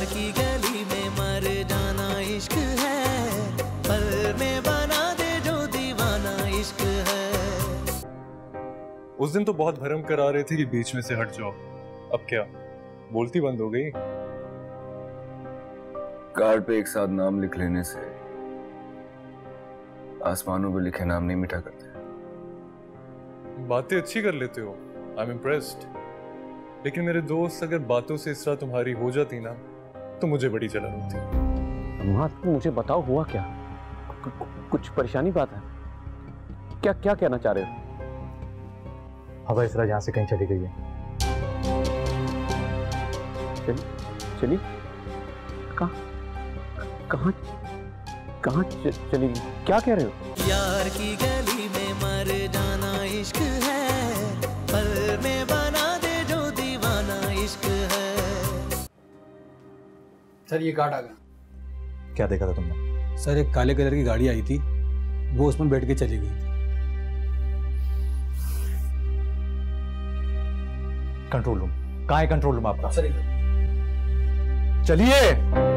की गली में मर जाना इश्क है, पल में बना दे जो दीवाना इश्क है। उस दिन तो बहुत भरम करा रहे थे कि बीच में से हट जाओ, अब क्या बोलती बंद हो गई? कार्ड पे एक साथ नाम लिख लेने से आसमानों पे लिखे नाम नहीं मिटा करते। बातें अच्छी कर लेते हो, आई एम इम्प्रेस्ड। लेकिन मेरे दोस्त, अगर बातों से इस तरह तुम्हारी हो जाती ना तो मुझे बड़ी जलन होती। मुझे बताओ हुआ क्या? कुछ परेशानी बात है क्या? क्या कहना चाह रहे हो? हवा इसरा यहाँ से कहीं चली गई है। चली? कहाँ चली गई? क्या कह रहे हो? यार की गली में मर जाना इश्क है, पल में बना दे जो दीवाना इश्क है। सर ये कार्ड आ गया। क्या देखा था तुमने? सर एक काले कलर की गाड़ी आई थी, वो उसमें बैठ के चली गई थी। कंट्रोल रूम कहाँ है? कंट्रोल रूम आपका? सर चलिए।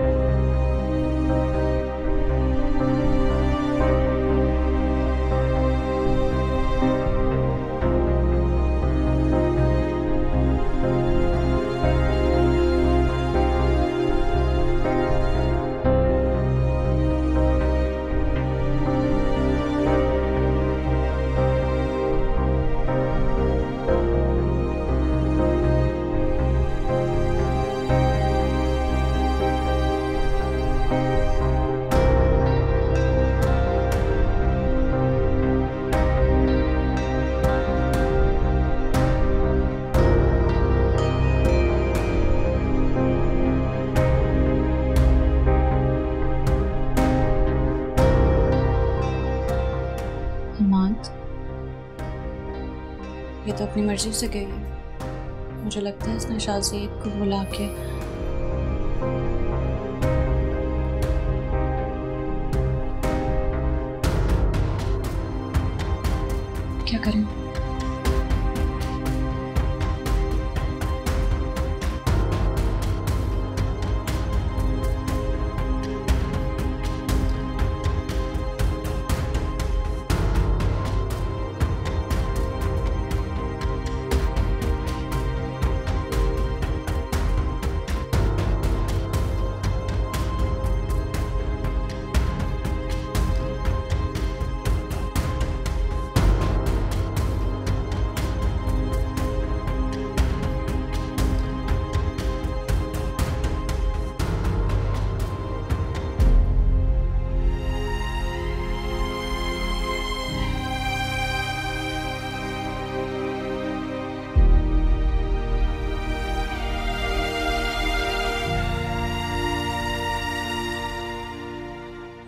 ये तो अपनी मर्जी से गई है। मुझे लगता है इसने शाज़ीद को बुला के क्या करें?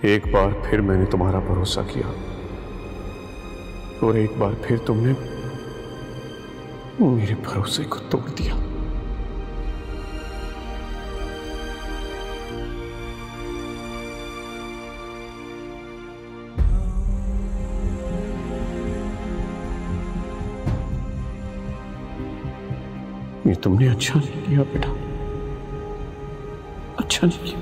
एक बार फिर मैंने तुम्हारा भरोसा किया और एक बार फिर तुमने मेरे भरोसे को तोड़ दिया। ये तुमने अच्छा नहीं किया बेटा, अच्छा नहीं किया।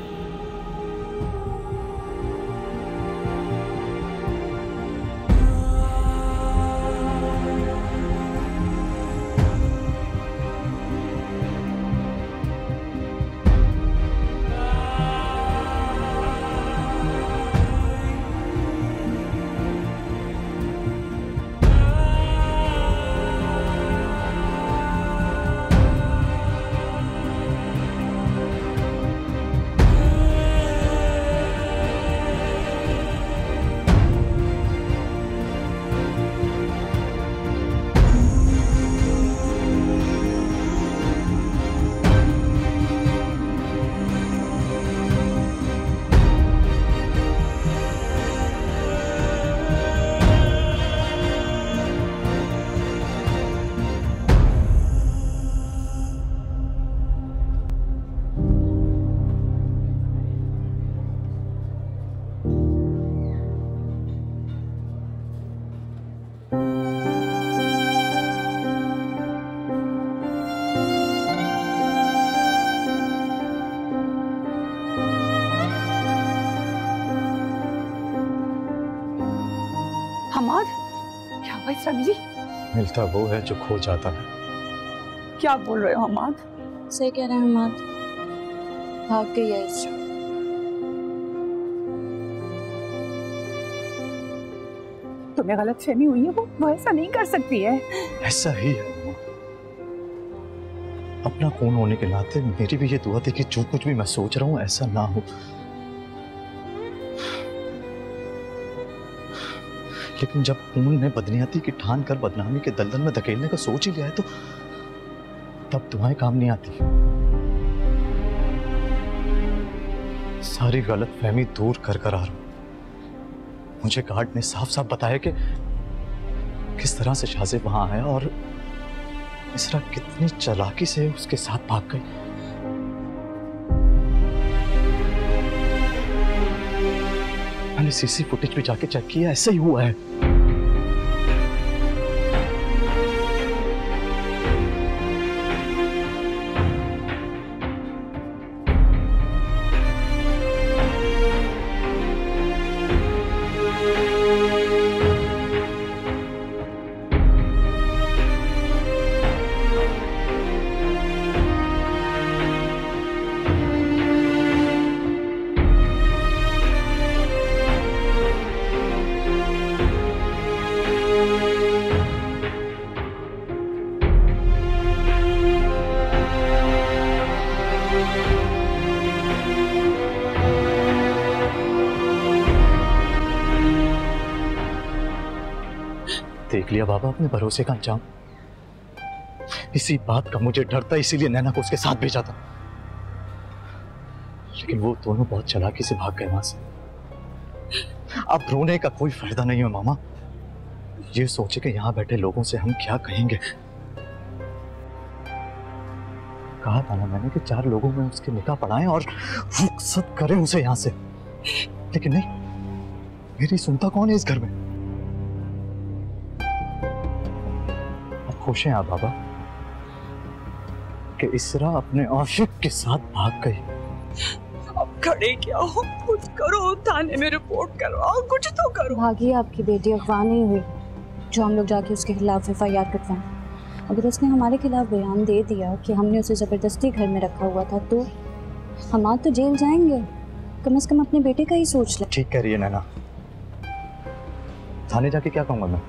इसरा मिली? मिलता वो है जो खो जाता है। क्या बोल रहे हो हमाद? सही कह रहे हैं हमाद, भाग गई है इसरा। तुम्हें गलतफहमी हुई है, वो ऐसा नहीं कर सकती है। ऐसा ही है मामा। अपना खून होने के नाते मेरी भी ये दुआ थी कि जो कुछ भी मैं सोच रहा हूँ ऐसा ना हो, लेकिन जब खून ने बदनियती की ठान कर बदनामी के दलदल में धकेलने का सोच ही लिया है तो तब दुआएं काम नहीं आती। सारी गलतफहमी दूर कर कर आ रहा हूं। मुझे गार्ड ने साफ साफ बताया कि किस तरह से शाहजेब वहां आया और इसरा कितनी चालाकी से उसके साथ भाग गई। मैंने सीसी फुटेज भी जाके चेक किया, ऐसा ही हुआ है। देख लिया बाबा अपने भरोसे का अंजाम। इसी बात का मुझे डर था, इसीलिए नैना को उसके साथ भेजा था, लेकिन वो दोनों बहुत चालाकी से भाग गए वहां से। अब रोने का कोई फायदा नहीं है मामा। ये सोचे कि यहाँ बैठे लोगों से हम क्या कहेंगे। कहा था ना मैंने कि 4 लोगों में उसके निकाह पढ़ाएं और रुखसत करें उसे यहाँ से, लेकिन नहीं, मेरी सुनता कौन है इस घर में। खुश हैं आप बाबा कि इसरा अपने आशिक के साथ भाग गई। अब खड़े क्या हो, कुछ करो, थाने में रिपोर्ट करवाओ, कुछ तो करो। भागी आपकी बेटी अफवाह नहीं हुई जो हम लोग जाके उसके खिलाफ FIR कटवाएं। अगर उसने हमारे खिलाफ बयान दे दिया कि हमने उसे जबरदस्ती घर में रखा हुआ था तो हम तो जेल जाएंगे। कम से कम अपने बेटे का ही सोच ले। ठीक कह रही है नैना। थाने जाके क्या कहूंगा मैं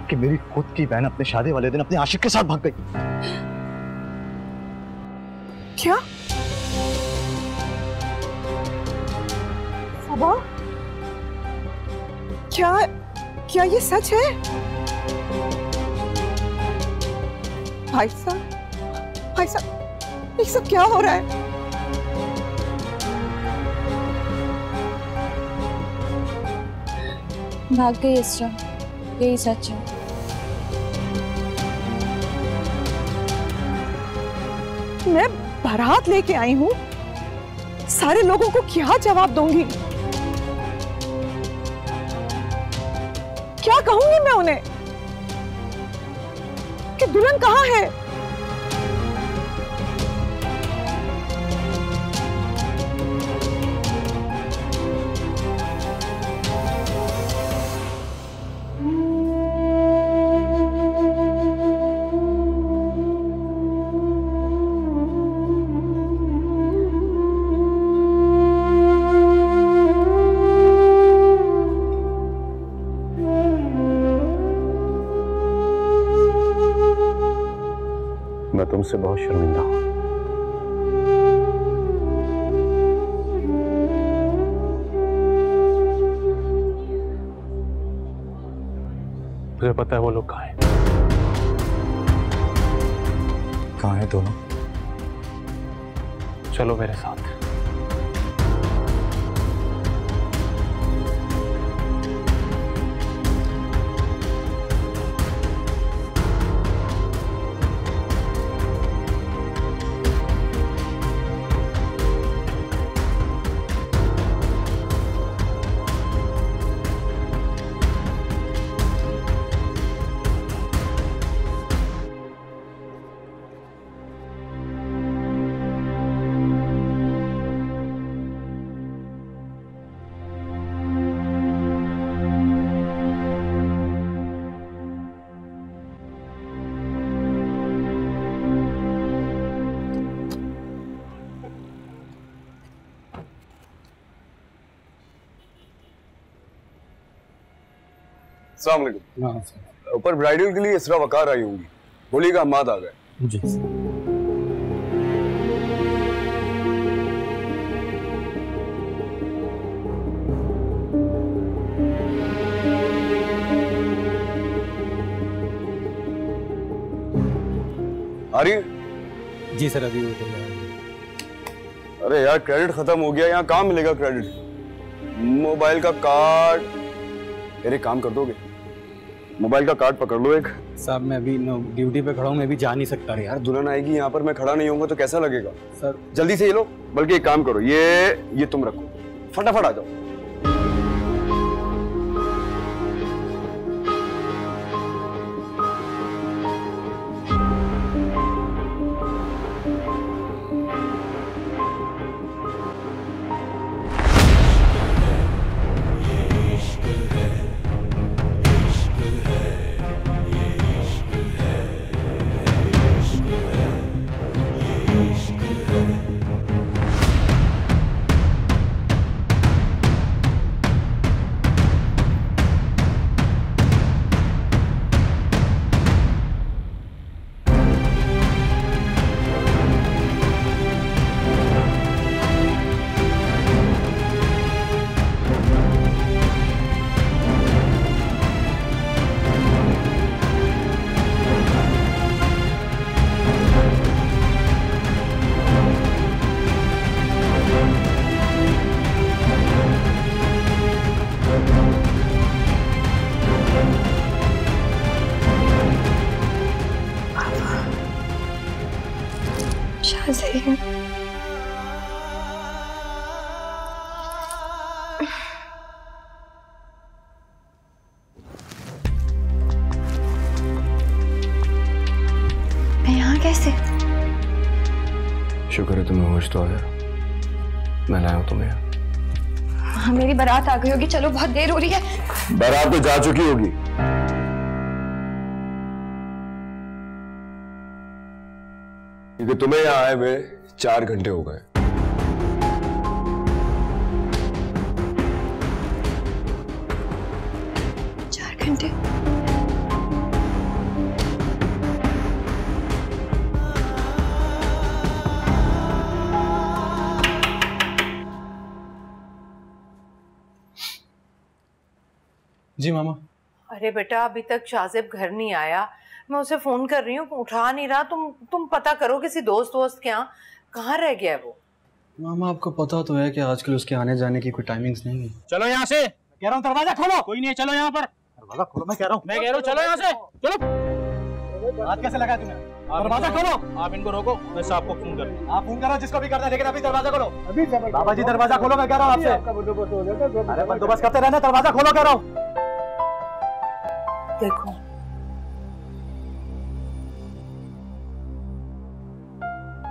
कि मेरी खुद की बहन अपने शादी वाले दिन अपने आशिक के साथ भाग गई। क्या? सबा, क्या ये सच है? भाई साहब, ये सब क्या हो रहा है? भाग गई इसरा, यही सच है। मैं बारात लेके आई हूँ, सारे लोगों को क्या जवाब दूंगी? क्या कहूंगी मैं उन्हें कि दुल्हन कहाँ है? मैं तुमसे बहुत शर्मिंदा हूं। मुझे पता है वो लोग कहाँ हैं। कहाँ हैं दोनों? चलो मेरे साथ। अस्सलाम वालेकुम। हाँ ऊपर ब्राइडल के लिए इसरा वकार आई होंगी, बोलिएगा हमाद आ गए। जी। आ रही है? जी सर, अभी वो तैयार है। अरे यार क्रेडिट खत्म हो गया, यहाँ कहाँ मिलेगा क्रेडिट? मोबाइल का कार्ड, अरे काम कर दोगे? मोबाइल का कार्ड पकड़ लो एक। साहब मैं अभी ड्यूटी पे खड़ा हूँ, मैं भी जा नहीं सकता। अरे यार दुल्हन आएगी यहाँ पर, मैं खड़ा नहीं होऊंगा तो कैसा लगेगा? सर जल्दी से ये लो, बल्कि एक काम करो, ये तुम रखो, फटाफट आ जाओ। कैसे? शुक्र है तुम्हें होश तो आया, मैं लाया हूं तुम्हें। हाँ मेरी बारात आ गई होगी, चलो बहुत देर हो रही है। बारात तो जा चुकी होगी। क्योंकि तुम्हें यहाँ आए हुए 4 घंटे हो गए। घंटे? जी मामा। अरे बेटा अभी तक शाजिब घर नहीं आया, मैं उसे फोन कर रही हूँ, उठा नहीं रहा। तुम पता करो किसी दोस्त के यहाँ, कहाँ रह गया है वो? मामा आपको पता तो है कि आजकल उसके आने जाने की कोई टाइमिंग्स नहीं है। चलो यहाँ से, कह रहा हूँ दरवाजा खोलो। कोई नहीं है, चलो यहाँ पर। दरवाजा खोलो, मैं कह रहा हूँ चलो यहाँ से, चलो। हाथ कैसे लगा तुम्हें? दरवाजा खोलो। आप इनको रोको, मैं साहब को फोन कर। आप फोन करो जिसको भी करना है, लेकिन अभी दरवाजा खोलो। अभी बाबा जी दरवाजा खोलो, मैं कह रहा हूँ आपसे। अरे बंदोबस्त करते रहना, दरवाजा खोलो कह रहा हूँ। देखो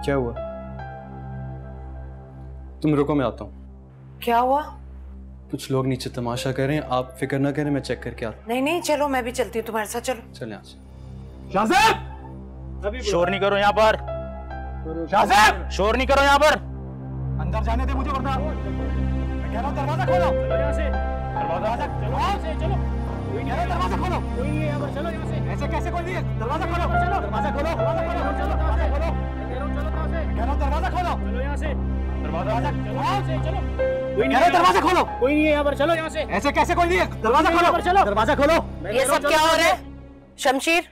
क्या हुआ? तुम रुको, मैं आता हूँ। क्या हुआ? कुछ लोग नीचे तमाशा कर रहे हैं, आप फिक्र ना करें, मैं चेक करके आता हूँ। नहीं चलो, मैं भी चलती हूँ तुम्हारे साथ। चलो चल यहाँ से। शाजिब, शोर नहीं करो यहाँ पर। शाजिब, शोर नहीं करो यहाँ पर। अंदर जाने दे मुझे, वरना मैं कह रहा हूँ दरवाजा खोलो। चलो यहाँ से, दरवाजा चलो यहाँ से, चलो। कोई नहीं है, दरवाजा खोलो। कोई नहीं है यहाँ पर, चलो यहाँ से। ऐसे कैसे कोई नहीं है? दरवाजा खोलो, चलो। दरवाजा खोलो, चलो दरवाजा खोलो। कह रहा हूँ दरवाजा खोलो। चलो यहाँ से, दरवाजा चलो यहाँ से, चलो। कोई नहीं है, दरवाजा खोलो। कोई नहीं है यहाँ पर, चलो यहाँ से। ऐसे कैसे कोई नहीं है? दरवाजा खोलो, चलो। दरवाजा खोलो। ये सब क्या हो रहा है? शमशीर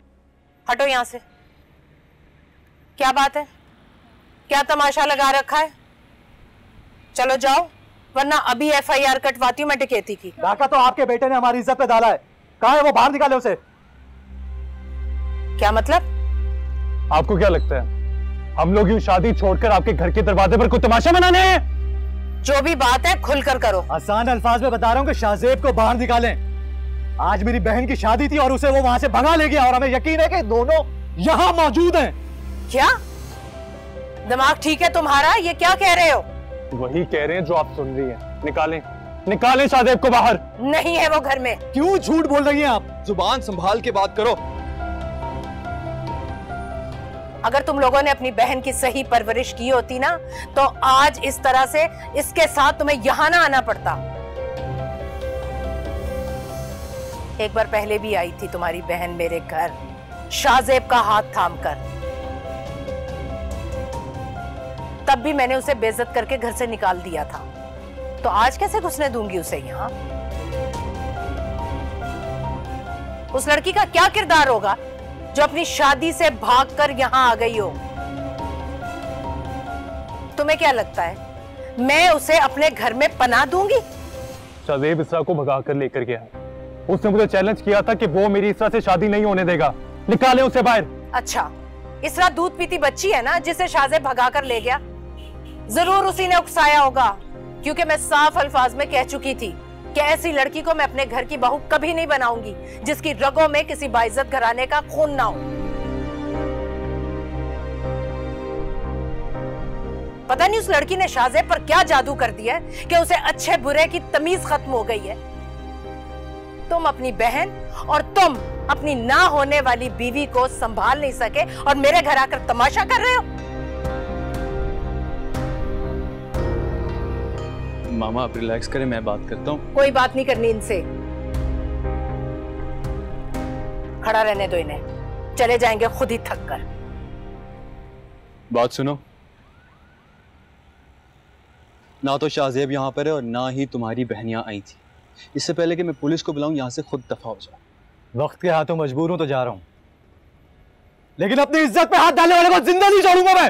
हटो यहाँ से। क्या बात है? क्या तमाशा लगा रखा है? चलो जाओ, वरना अभी FIR कटवाती हूँ मैं डकैती की। डाका तो आपके बेटे ने हमारी इज्जत पे डाला है। कहाँ है वो? बाहर निकाले उसे। क्या मतलब? आपको क्या लगता है हम लोग यूं शादी छोड़कर आपके घर के दरवाजे पर कोई तमाशा मनाने हैं? जो भी बात है खुलकर करो। आसान अल्फाज में बता रहा हूँ कि शाहजेब को बाहर निकालें। आज मेरी बहन की शादी थी और उसे वो वहां से भगा ले गया, और हमें यकीन है कि दोनों यहाँ मौजूद हैं। क्या दिमाग ठीक है तुम्हारा? ये क्या कह रहे हो? वही कह रहे हैं जो आप सुन रही हैं। निकालें शाहजेब को बाहर। नहीं है वो घर में। क्यों झूठ बोल रही हैं आप? जुबान संभाल के बात करो। अगर तुम लोगों ने अपनी बहन की सही परवरिश की होती ना, तो आज इस तरह से इसके साथ तुम्हें यहां ना आना पड़ता। एक बार पहले भी आई थी तुम्हारी बहन मेरे घर, शाहजेब का हाथ थामकर। तब भी मैंने उसे बेइज्जत करके घर से निकाल दिया था, तो आज कैसे घुसने दूंगी उसे यहाँ? उस लड़की का क्या किरदार होगा जो अपनी शादी से भागकर यहाँ आ गई हो? तुम्हें क्या लगता है मैं उसे अपने घर में पनाह दूंगी? शाहजेब इसरा को भगा कर लेकर गया। उसने मुझे चैलेंज किया था कि वो मेरी इसरा से शादी नहीं होने देगा, निकाले उसे बाहर। अच्छा, इसरा दूध पीती बच्ची है ना जिसे शाहजेब भगा कर ले गया? जरूर उसी ने उकसाया होगा, क्योंकि मैं साफ अल्फाज में कह चुकी थी कि ऐसी लड़की को मैं अपने घर की बहू कभी नहीं बनाऊंगी जिसकी रगों में किसी बाइज्जत घराने का खून ना हो। पता नहीं उस लड़की ने शाहजेब पर क्या जादू कर दिया है कि उसे अच्छे बुरे की तमीज खत्म हो गई है। तुम अपनी बहन और तुम अपनी ना होने वाली बीवी को संभाल नहीं सके और मेरे घर आकर तमाशा कर रहे हो। मामा आप रिलैक्स करें, मैं बात करता हूँ। कोई बात नहीं करनी इनसे, खड़ा रहने दो इन्हें, चले जाएंगे खुद ही थक कर। बात सुनो, ना तो शाहजेब यहाँ पर है और ना ही तुम्हारी बहन यहाँ आई थी। इससे पहले कि मैं पुलिस को बुलाऊं, यहाँ से खुद दफा हो जाओ। वक्त के हाथों मजबूर हूं तो जा रहा हूं, लेकिन अपनी इज्जत पे हाथ डालने वाले को जिंदा नहीं छोड़ूंगा मैं।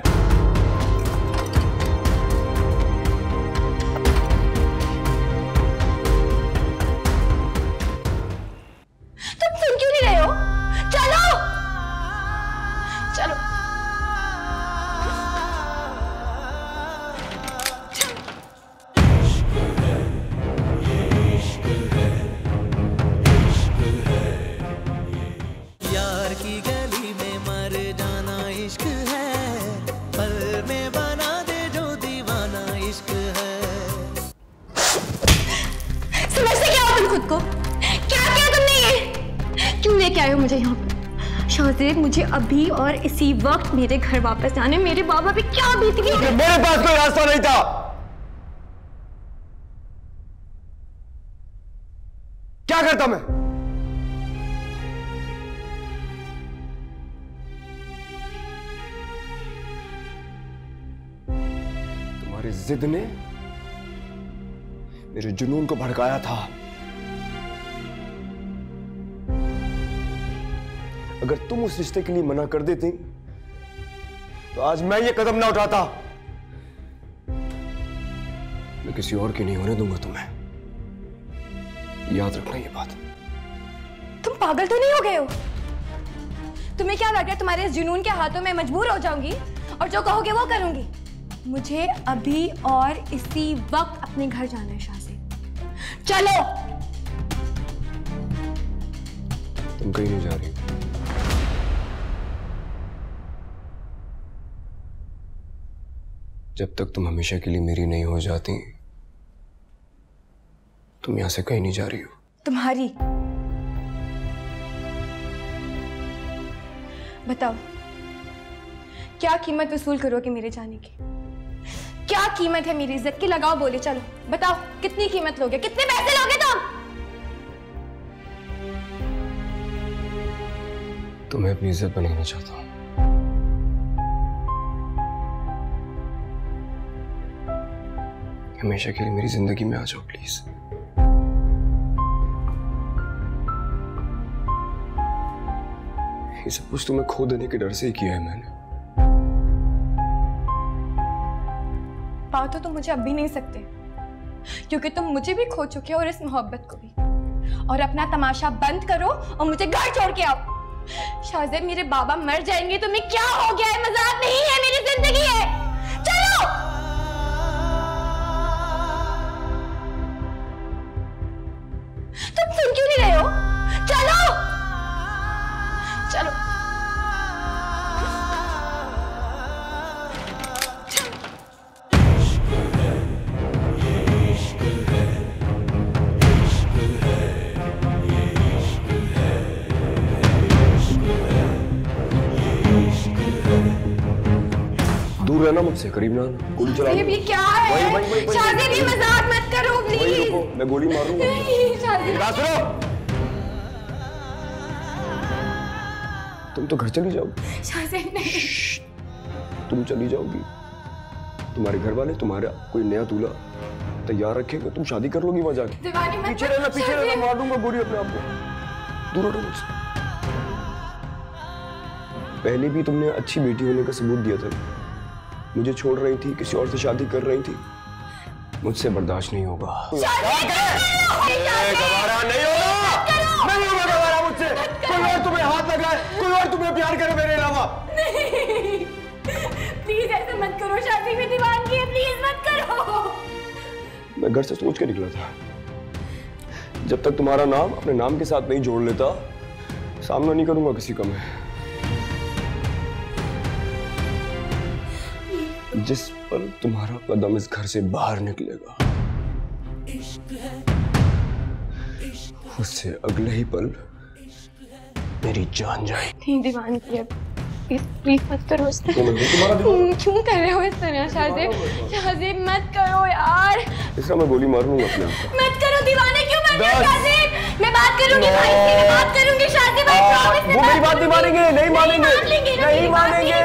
तुम सुन क्यों नहीं रहे हो? चलो चलो यार की गली में मर जाना इश्क है, पल में बना दे जो दीवाना इश्क है। समझते क्या हो तुम खुद को? क्या किया तुमने ये? क्यों लेके आए हो मुझे यहाँ पर? शाहजेब, मुझे अभी और इसी वक्त मेरे घर वापस जाने। मेरे बाबा पे क्या बीत गई? मेरे पास कोई रास्ता नहीं था। क्या करता मैं? तुम्हारी जिद ने मेरे जुनून को भड़काया था। अगर तुम उस रिश्ते के लिए मना कर देती तो आज मैं ये कदम ना उठाता। मैं किसी और की नहीं होने दूंगा तुम्हें, याद रखना ये बात। तुम पागल तो नहीं हो गए हो? तुम्हें क्या लग रहा है तुम्हारे इस जुनून के हाथों में मजबूर हो जाऊंगी और जो कहोगे वो करूंगी? मुझे अभी और इसी वक्त अपने घर जाना है शाहजेब। चलो। तुम कहीं नहीं जा रही। जब तक तुम हमेशा के लिए मेरी नहीं हो जाती, तुम यहां से कहीं नहीं जा रही हो। तुम्हारी बताओ, क्या कीमत वसूल करोगे मेरे जाने की? क्या कीमत है मेरी इज्जत की? लगाओ बोले, चलो बताओ कितनी कीमत लोगे, कितने पैसे लोगे तुम? तुम्हें अपनी इज्जत बनाना चाहता हूं। हमेशा के लिए मेरी जिंदगी में आ जाओ प्लीज। ये सब कुछ तुम्हें खो देने के डर से ही किया है मैंने। पा तो तुम मुझे अब भी नहीं सकते, क्योंकि तुम मुझे भी खो चुके हो और इस मोहब्बत को भी। और अपना तमाशा बंद करो और मुझे घर छोड़ के आओ। शाहजेब, मेरे बाबा मर जाएंगे। तुम्हें क्या हो गया है? मजाक नहीं है, मेरी जिंदगी है। चलो। तुम सुन क्यों नहीं रहे हो? चलो चलो। दूर रहना मुझसे, करीब ना आना। गोली चला। ये क्या है? शाहजेब, ये मजाक मत करो प्लीज। मैं गोली मारूंगा। नहीं शाहजेब। बात सुनो। तुम तो घर चली जाओगी। शाहज़ेब नहीं। तुम चली जाओगी, तुम्हारे घर वाले तुम्हारा कोई नया दूल्हा तैयार रखेगा, तुम शादी कर लोगी वहां जाके। पीछे रहना, मार दूंगा गोली अपने आप को। दूर हटो मुझसे। पहले भी तुमने अच्छी बेटी होने का सबूत दिया था, मुझे छोड़ रही थी, किसी और से शादी कर रही थी। मुझसे बर्दाश्त नहीं होगा। गवारा नहीं होगा, नहीं होगा गवारा मुझसे। कोई और तुम्हें हाथ लगाए, कोई और तुम्हें प्यार करे मेरे अलावा। नहीं, प्लीज ऐसे मत करो, शादी में दीवानगी है, प्लीज मत करो। मैं घर से सोच के निकला था, जब तक तुम्हारा नाम अपने नाम के साथ नहीं जोड़ लेता, सामना नहीं करूंगा किसी का मैं। जिस पल तुम्हारा कदम इस घर से बाहर निकलेगा, उससे अगले ही पल मेरी जान जाएगी। नहीं दीवानगी है, प्लीज मत करो इस तरह। क्यों कर रहे हो इस तरह शाहज़ेब? शाहज़ेब मत करो यार। इसका मैं गोली मार लूंगा अपने आप को। मत करो दीवाने, क्यों मत करो शाहज़ेब? मैं बात करूंगी भाई से, मैं बात करूंगी शाहज़ेब, आई प्रॉमिस। वो मेरी बात नहीं मानेंगे, नहीं मानेंगे, नहीं मानेंगे।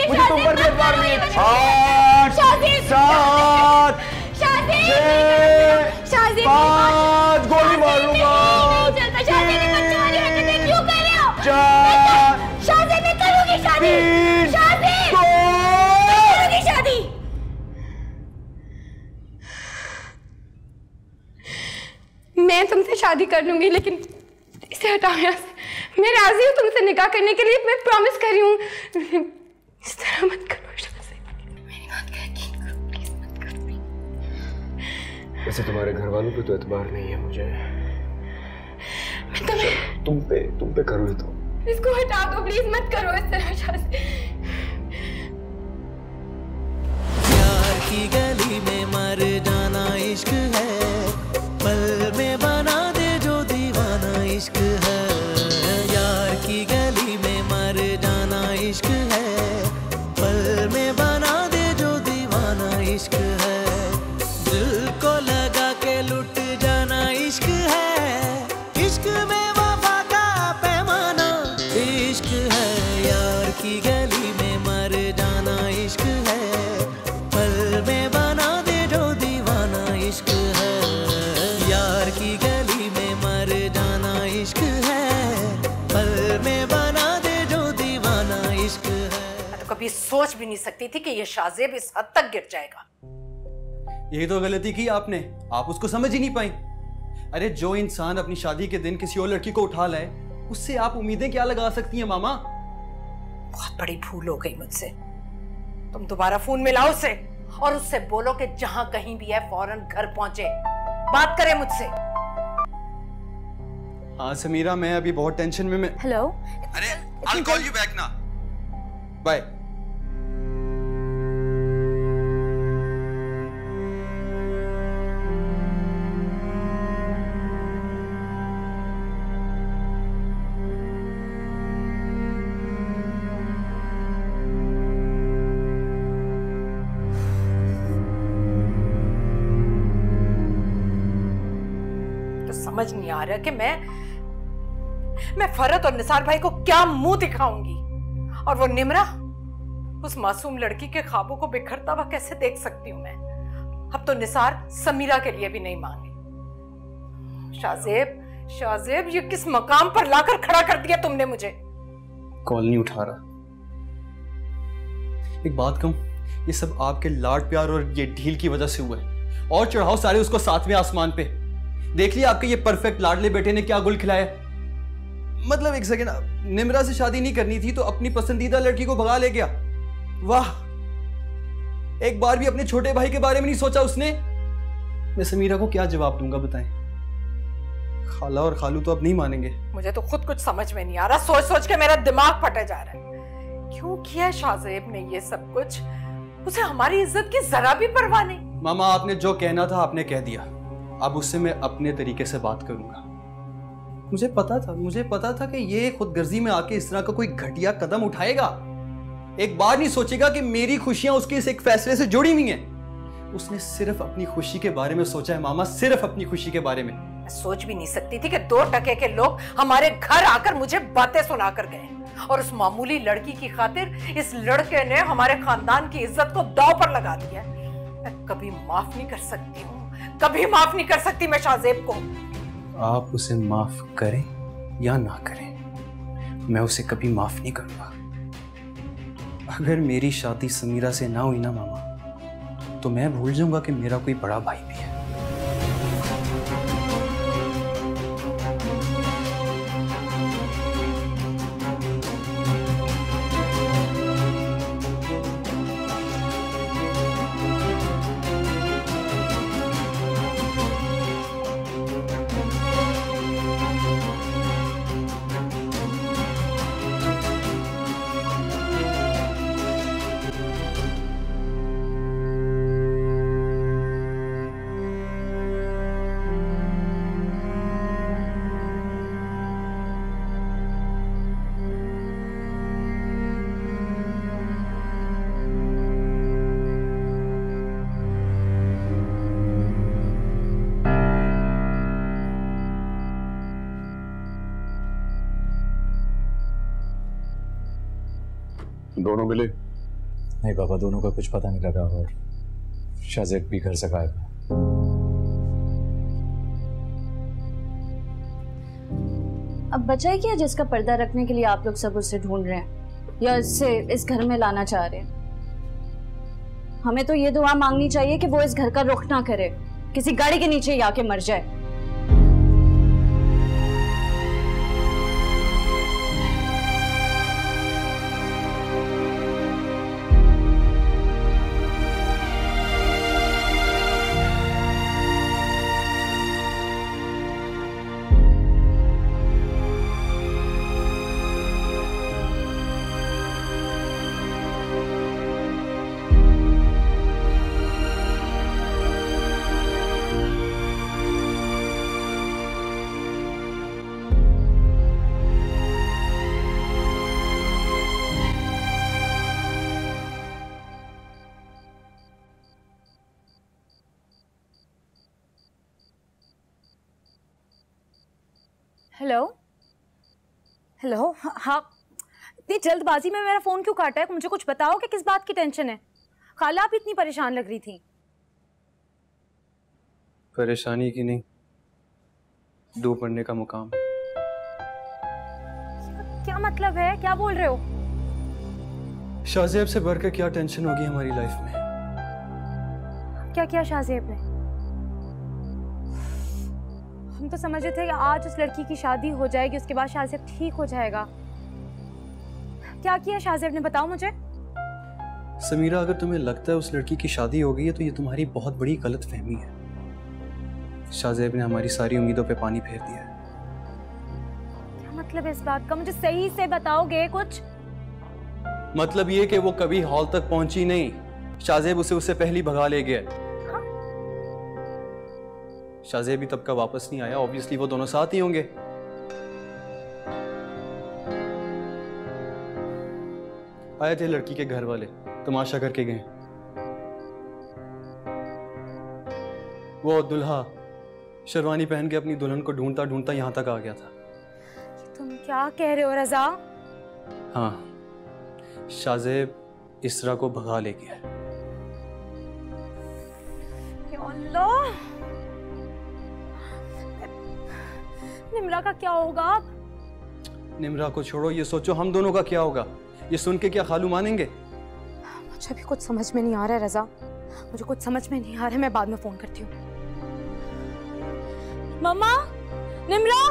मुझे तुम पर भी एतबार नहीं है। 8 7 6 5 गोली मार लूंगा। 4 शादी मैं करूंगी, शादी 3 शादी 2 करूंगी शादी। मैं तुमसे शादी कर लूंगी, लेकिन इसे हटाओ यहाँ से। मैं राजी हूँ तुमसे निकाह करने के लिए, मैं प्रॉमिस कर रही हूँ। इस तरह मत करो मेरी बात का यकीन करो, प्लीज मत करो। वैसे तुम्हारे घर वालों पे तो एतबार नहीं है मुझे, मैं तुम पे कर लेता हूँ। इसको हटा दो प्लीज, मत करो इस तरह शादी। प्यार की गली में मर जाना इश्क है, पल में बना दे जो दीवाना इश्क है। यार की गली में मर जाना इश्क है, पल में बना दे जो दीवाना इश्क है। दिल को लगा के लुट जाना इश्क है, इश्क में वफा का पैमाना इश्क है। यार की गली में मर जाना इश्क है, पल में बना दे जो दीवाना इश्क है। यार की गली में मर जाना इश्क है, पल में बना दे जो दीवाना इश्क है। मैं तो कभी सोच भी नहीं सकती थी कि ये शाहज़ेब इस हद तक गिर जाएगा। यही तो गलती की आपने, आप उसको समझ ही नहीं पाई। अरे जो इंसान अपनी शादी के दिन किसी और लड़की को उठा लाए, उससे आप उम्मीदें क्या लगा सकती हैं मामा? बहुत बड़ी भूल हो गई मुझसे। तुम दोबारा फोन मिलाओ उसे और उससे बोलो कि जहां कहीं भी है फौरन घर पहुंचे, बात करे मुझसे। हाँ समीरा, मैं अभी बहुत टेंशन में। मैं हेलो। अरे I'll call you back ना। बाय। समझ नहीं आ रहा कि मैं फरत और निसार भाई को क्या मुंह दिखाऊंगी, और वो निमरा उस मासूम लड़की के ख्वाबों को बिखरता हुआ कैसे देख सकती हूं मैं। अब तो निसार समीरा के लिए भी नहीं मांगे। शाहज़ेब ये किस मकाम पर लाकर खड़ा कर दिया तुमने मुझे। कॉल नहीं उठा रहा। एक बात कहूं, ये सब आपके लाड प्यार और ये ढील की वजह से हुआ है, और चढ़ाओ सारे उसको 7वें आसमान पे। देख लिया आपके ये परफेक्ट लाडले बेटे ने क्या गुल खिलाया। मतलब एक सेकंड, निमरा से शादी नहीं करनी थी तो अपनी पसंदीदा लड़की को भगा ले गया। वाह, एक बार भी अपने छोटे भाई के बारे में नहीं सोचा उसने। मैं समीरा को क्या जवाब दूंगा बताएं? खाला और खालू तो अब नहीं मानेंगे। मुझे तो खुद कुछ समझ में नहीं आ रहा, सोच सोच के मेरा दिमाग फटे जा रहा है। क्यों किया शाहज़ेब ने ये सब कुछ? उसे हमारी इज्जत की जरा भी परवाह नहीं। मामा, आपने जो कहना था आपने कह दिया, अब उससे मैं अपने तरीके से बात करूंगा। मुझे पता था कि ये खुदगर्जी में आके इस तरह का कोई घटिया कदम उठाएगा। एक बार नहीं सोचेगा कि मेरी खुशियां उसके इस एक फैसले से जुड़ी हुई हैं। उसने सिर्फ अपनी खुशी के बारे में सोचा है मामा, सिर्फ अपनी खुशी के बारे में। मैं सोच भी नहीं सकती थी कि 2 टके के लोग हमारे घर आकर मुझे बातें सुना कर गए, और उस मामूली लड़की की खातिर इस लड़के ने हमारे खानदान की इज्जत को दांव पर लगा दिया। मैं कभी माफ नहीं कर सकती हूँ, कभी माफ नहीं कर सकती मैं शाहजेब को। आप उसे माफ करें या ना करें, मैं उसे कभी माफ नहीं करूंगा। अगर मेरी शादी समीरा से ना हुई ना मामा, तो मैं भूल जाऊंगा कि मेरा कोई बड़ा भाई भी है। दोनों मिले? नहीं पापा, दोनों का कुछ पता नहीं लगा और शाहजेब भी घर से गायब है। अब बचा ही क्या जिसका पर्दा रखने के लिए आप लोग सब उसे ढूंढ रहे हैं या इससे इस घर में लाना चाह रहे हैं। हमें तो ये दुआ मांगनी चाहिए कि वो इस घर का रुख ना करे, किसी गाड़ी के नीचे ही आके मर जाए। हेलो हेलो, हाँ इतनी जल्दबाजी में मेरा फोन क्यों काटा है? मुझे कुछ बताओ कि किस बात की टेंशन है? खाला आप इतनी परेशान लग रही थी। परेशानी की नहीं, डूब मरने का मुकाम। क्या मतलब है, क्या बोल रहे हो? शाहजेब से बढ़कर क्या टेंशन होगी हमारी लाइफ में? क्या किया शाहजेब ने? हम तो समझ रहे थे कि आज उस लड़की की शादी हो जाएगी, उसके बाद शाहजेब ठीक हो जाएगा। क्या किया शाहजेब ने, बताओ मुझे। समीरा, अगर तुम्हें लगता है उस लड़की की शादी हो गई है तो ये तुम्हारी बहुत बड़ी गलत फहमी है। शाहजेब ने हमारी सारी उम्मीदों पे पानी फेर दिया है। क्या मतलब इस बात का, मुझे सही से बताओगे कुछ? मतलब ये कि वो कभी हॉल तक पहुंची नहीं, शाहजेब उसे उससे पहले भगा ले गया। शाहजेब भी तब का वापस नहीं आया, ऑब्वियसली वो दोनों साथ ही होंगे। आए थे लड़की के घर वाले, तमाशा करके गए। वो दुल्हा शेरवानी पहन के अपनी दुल्हन को ढूंढता ढूंढता यहां तक आ गया था। तुम क्या कह रहे हो रजा? हाँ, शाहजेब इसरा को भगा ले गया। या अल्लाह, निम्रा का क्या होगा अब? निम्रा को छोड़ो, ये सोचो हम दोनों का क्या होगा। ये सुन के क्या खालू मानेंगे? मुझे भी कुछ समझ में नहीं आ रहा है रजा, मुझे कुछ समझ में नहीं आ रहा है। मैं बाद में फोन करती हूँ। मम्मा, निम्रा।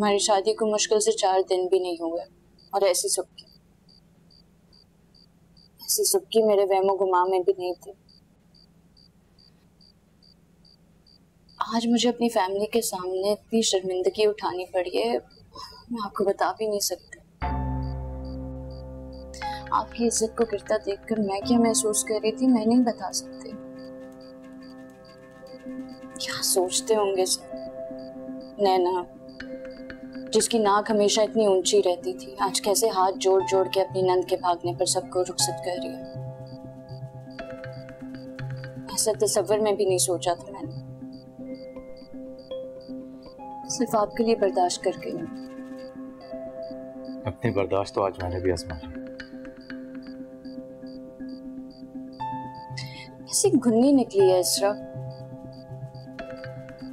हमारी शादी को मुश्किल से 4 दिन भी नहीं हुए और ऐसी सुबकी मेरे वहमो गुमा में भी नहीं थी। आज मुझे अपनी फैमिली के सामने इतनी शर्मिंदगी उठानी पड़ी है, मैं आपको बता भी नहीं सकती। आपकी इज्जत को गिरता देखकर मैं क्या महसूस कर रही थी मैं नहीं बता सकती। क्या सोचते होंगे सब। नैना जिसकी नाक हमेशा इतनी ऊंची रहती थी, आज कैसे हाथ जोड़ जोड़ के अपनी नंद के भागने पर सबको रुखसत कर रही है। ऐसा तसव्वुर में भी नहीं सोचा था मैंने। सिर्फ आपके लिए बर्दाश्त कर गई हूँ। अपनी बर्दाश्त तो आज मैंने भी आजमा ली। ऐसी घुन्नी निकली है इसरा,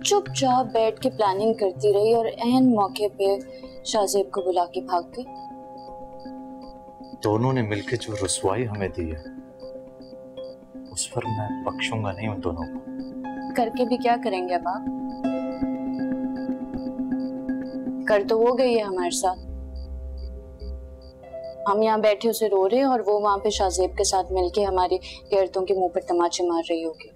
चुपचाप बैठ के प्लानिंग करती रही और ऐन मौके पे शाहजेब को बुला के भाग गई। दोनों ने मिलकर जो रुसवाई हमें दी है उस पर मैं बख्शूंगा नहीं उन दोनों को। करके भी क्या करेंगे अब आप? कर तो वो गई है हमारे साथ। हम यहाँ बैठे उसे रो रहे हैं और वो वहां पे शाहजेब के साथ मिलके हमारी औरतों के मुंह पर तमाचे मार रही होगी।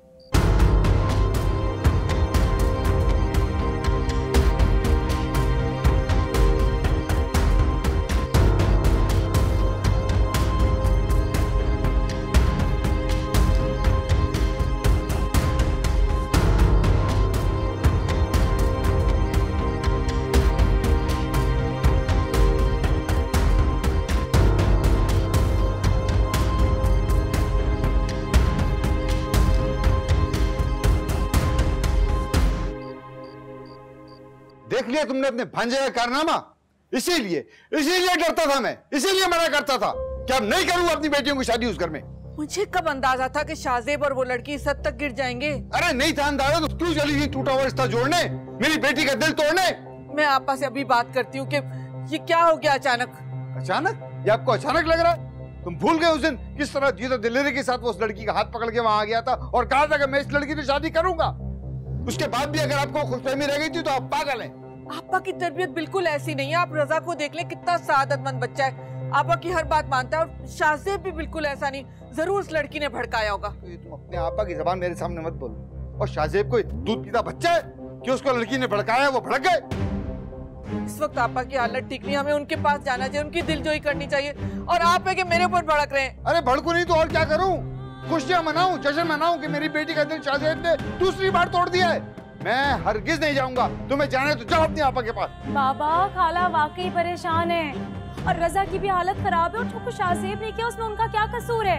देख लिया तुमने अपने भांजे का कारनामा। इसीलिए डरता था मैं, इसीलिए मना करता था कि अब नहीं करूंगा अपनी बेटियों की शादी उस घर में। मुझे कब अंदाजा था कि शाहजेब और वो लड़की इस हद तक गिर जाएंगे। अरे नहीं था अंदाजा तो क्यों चली गई टूटा हुआ रिश्ता जोड़ने, मेरी बेटी का दिल तोड़ने। मैं आपा से अभी बात करती हूँ कि ये क्या हो गया अचानक। ये आपको अचानक लग रहा है? तुम भूल गए उस दिन किस तरह जीतो दिलेरी के साथ वो उस लड़की का हाथ पकड़ के वहां आ गया था और कहा था कि मैं इस लड़की से शादी करूंगा। उसके बाद भी अगर आपको खुशफहमी रह गई थी तो आप पागल हैं। आपा की तरबियत बिल्कुल ऐसी नहीं है। आप रजा को देख ले, कितना सादतमंद बच्चा है, आपा की हर बात मानता है। और शाहजेब भी बिल्कुल ऐसा नहीं, जरूर उस लड़की ने भड़काया होगा। तो तुम अपने आपा की जबान मेरे सामने मत बोलो। और शाहजेब कोई दूध पीता बच्चा है कि उसको लड़की ने भड़काया, वो भड़क गए। इस वक्त आपा की हालत ठीक नहीं, हमें उनके पास जाना चाहिए, उनकी दिलजोई करनी चाहिए। और आप है कि मेरे ऊपर भड़क रहे हैं। अरे भड़कू नहीं तो और क्या करूं? खुशियां मनाऊं, जश्न मनाऊं कि मेरी बेटी का दिल शाहजेब ने दूसरी बार तोड़ दिया है। मैं हरगिज नहीं जाऊंगा। तुम्हें जाने तो जाओ अपने आपा के पास। बाबा खाला वाकई परेशान है और रजा की भी हालत खराब है और जो कुछ शाहजेब ने किया उसमें उनका क्या कसूर है?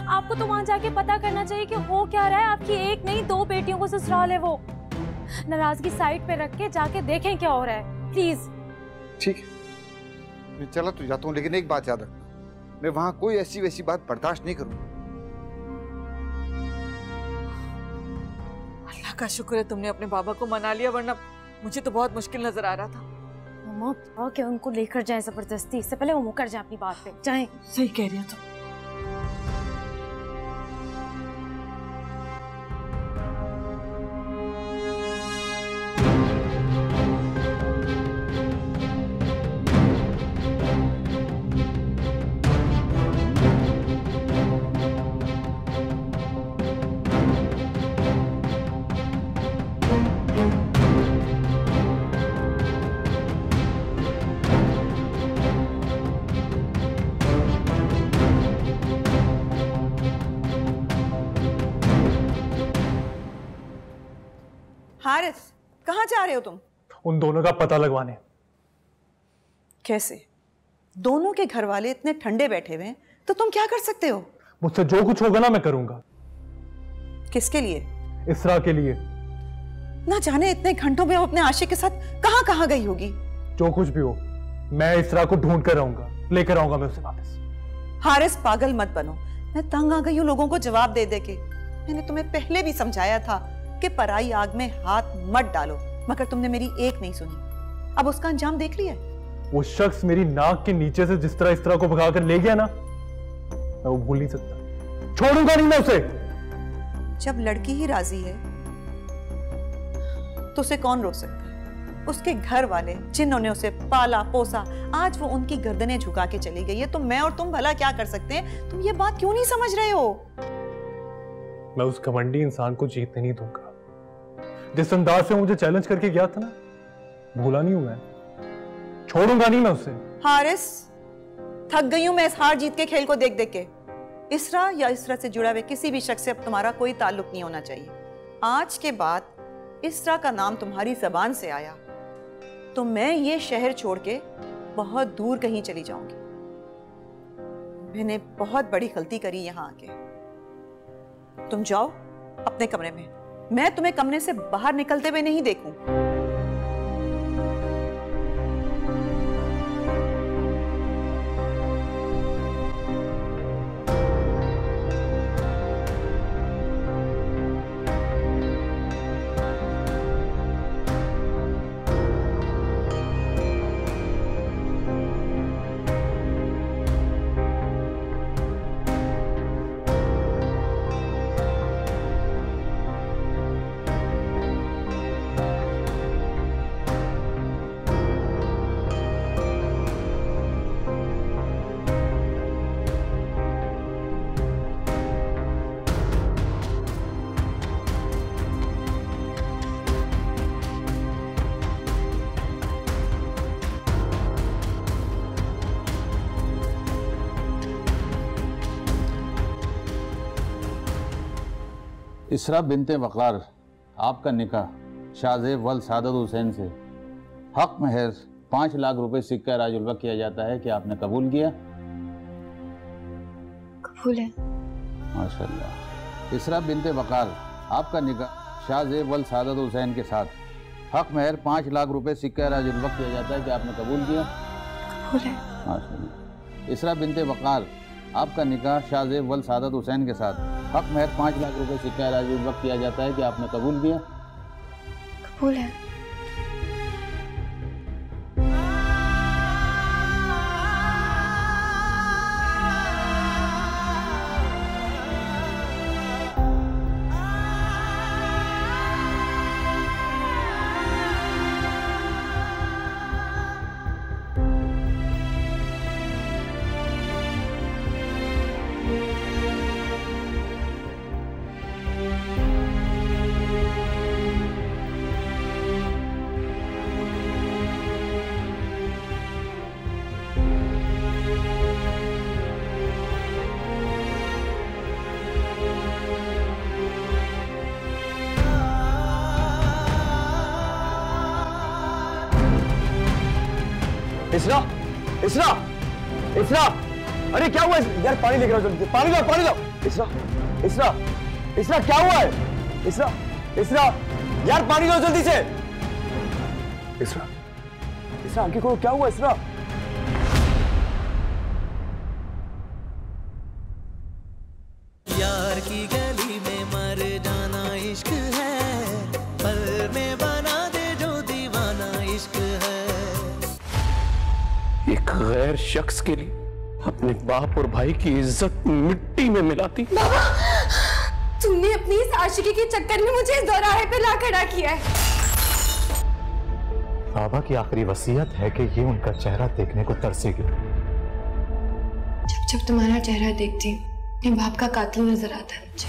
आपको तो वहां जाके पता करना चाहिए कि हो क्या रहा है। आपकी एक नहीं 2 बेटियों को ससुराल है। वो नाराजगी साइड पे रख के जाके देखें क्या हो रहा है, प्लीज। ठीक है, मैं चला तो जाता हूँ, लेकिन एक बात याद रखना, मैं वहां कोई ऐसी वैसी बात बर्दाश्त नहीं करूंगा। अल्लाह का शुक्र है तुमने अपने बाबा को मना लिया, वरना मुझे तो बहुत मुश्किल नजर आ रहा था। मम्मा क्या उनको लेकर जाए जबरदस्ती, इससे पहले वो मुकर जाए अपनी बात पे। जाए। सही कह रही हो तुम। हारिस, कहाँ जा रहे हो तुम? उन दोनों का पता लगवाने। कैसे? दोनों के घर वाले इतने ठंडे बैठे हुए हैं तो तुम क्या कर सकते हो? मुझसे जो कुछ होगा ना मैं करूंगा। किसके लिए? इसरा के लिए। ना जाने इतने घंटों में वो अपने आशिक के साथ कहाँ कहाँ गई होगी। जो कुछ भी हो, मैं इसरा को ढूंढ कर रहूंगा, लेकर आऊंगा मैं उसे वापस। हारिस पागल मत बनो, मैं तंग आ गई हूँ लोगों को जवाब दे दे के। मैंने तुम्हें पहले भी समझाया था कि पराई आग में हाथ मत डालो, मगर तुमने मेरी एक नहीं सुनी। अब उसका अंजाम देख लिया। वो शख्स मेरी नाक के नीचे से जिस तरह इस तरह को भगाकर ले गया ना, मैं वो भूल नहीं सकता। छोड़ूंगा नहीं मैं उसे। जब लड़की ही राजी है तो उसे कौन रोक सकता है? उसके घर वाले जिन्होंने उसे पाला पोसा, आज वो उनकी गर्दनें झुका के चली गई है। तो मैं और तुम भला क्या कर सकते हैं? तुम ये बात क्यों नहीं समझ रहे हो? मैं उस घमंडी इंसान को जीतने नहीं दूंगा। जिस अंदाज से मुझे चैलेंज करके गया था ना, भूला नहीं हूं मैं, छोड़ूंगा नहीं मैं उसे। हारिस, थक गई हूं मैं इस हार जीत के खेल को देख देख के। इसरा या इसरा से जुड़ा हुए किसी भी शख्स से अब तुम्हारा कोई ताल्लुक नहीं होना चाहिए। आज के बाद इसरा का नाम तुम्हारी ज़बान से आया तो मैं ये शहर छोड़ के बहुत दूर कहीं चली जाऊंगी। मैंने बहुत बड़ी गलती करी यहां आके। तुम जाओ अपने कमरे में, मैं तुम्हें कमरे से बाहर निकलते हुए नहीं देखूं। इसरा बिनते वक़ार, आपका निकाह शाहज़ेब वल सादत हुसैन से हक महर 5 लाख रुपए सिक्का राजुल्वा किया जाता है कि आपने कबूल किया? कबूल है। माशाअल्लाह। इसरा बिनते वक़ार, आपका निकाह शाहज़ेब वल सादत हुसैन के साथ हक महर 5 लाख रुपए सिक्का राजुल्वा किया जाता है कि आपने कबूल किया? कबूल है। माशाअल्लाह। इसरा बिनते वक़ार, आपका निकाह शाहज़ेब वल सादत हुसैन के साथ हक महर 5 लाख रुपए सिक्का राजुल्वा किया जाता है कि आपने कबूल किया? कबूल है। इसरा, इसरा, इसरा, अरे क्या हुआ यार? पानी लेकर आओ जल्दी, पानी लाओ, पानी लाओ। इसरा, इसरा, इसरा क्या हुआ है? इसरा, इसरा, यार पानी लाओ जल्दी से। इसरा, इसरा आगे को क्या हुआ? इसरा, यार की गली में मर जाना इश्क है, पल में बना दे जो दीवाना इश्क है। एक गैर शख्स के लिए अपने बाप और भाई की इज्जत मिट्टी में मिलाती। बाबा, तुमने अपनी इस आशिकी के चक्कर में मुझे इस दौराहे पे ला खड़ा किया है। बाबा की आखिरी वसीयत है कि ये उनका चेहरा देखने को तरसेगी। जब जब तुम्हारा चेहरा देखती अपने बाप का कातिल नजर आता है मुझे।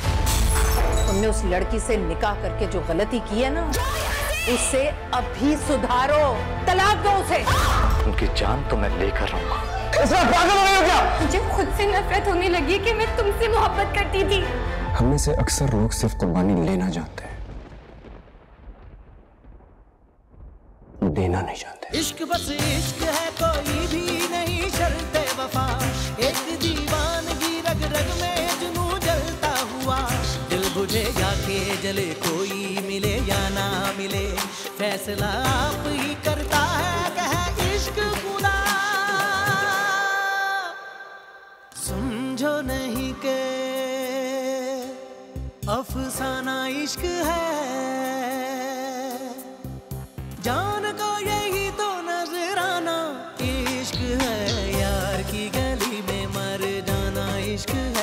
तुमने उस लड़की से निकाह करके जो गलती की है ना, उसे अभी सुधारो, तलाक दो उसे। उनकी जान तो मैं लेकर रहूंगा। इसरा पागल हो गई हो क्या? मुझे खुद से नफरत होने लगी कि मैं तुमसे मोहब्बत करती थी। हम में से अक्सर लोग सिर्फ कुर्बानी लेना जानते हैं, देना नहीं जानते। इश्क बस इश्क है, कोई भी नहीं शर्ते वफा। एक दीवानगी रग रग में जुनू जलता हुआ, दिल बुझे या के जले, कोई मिले या ना मिले, फैसला आप ही करता है, कहे इश्क खुदा। समझो नहीं के अफसाना इश्क है, जान को यही तो नजराना इश्क है। यार की गली में मर जाना इश्क है।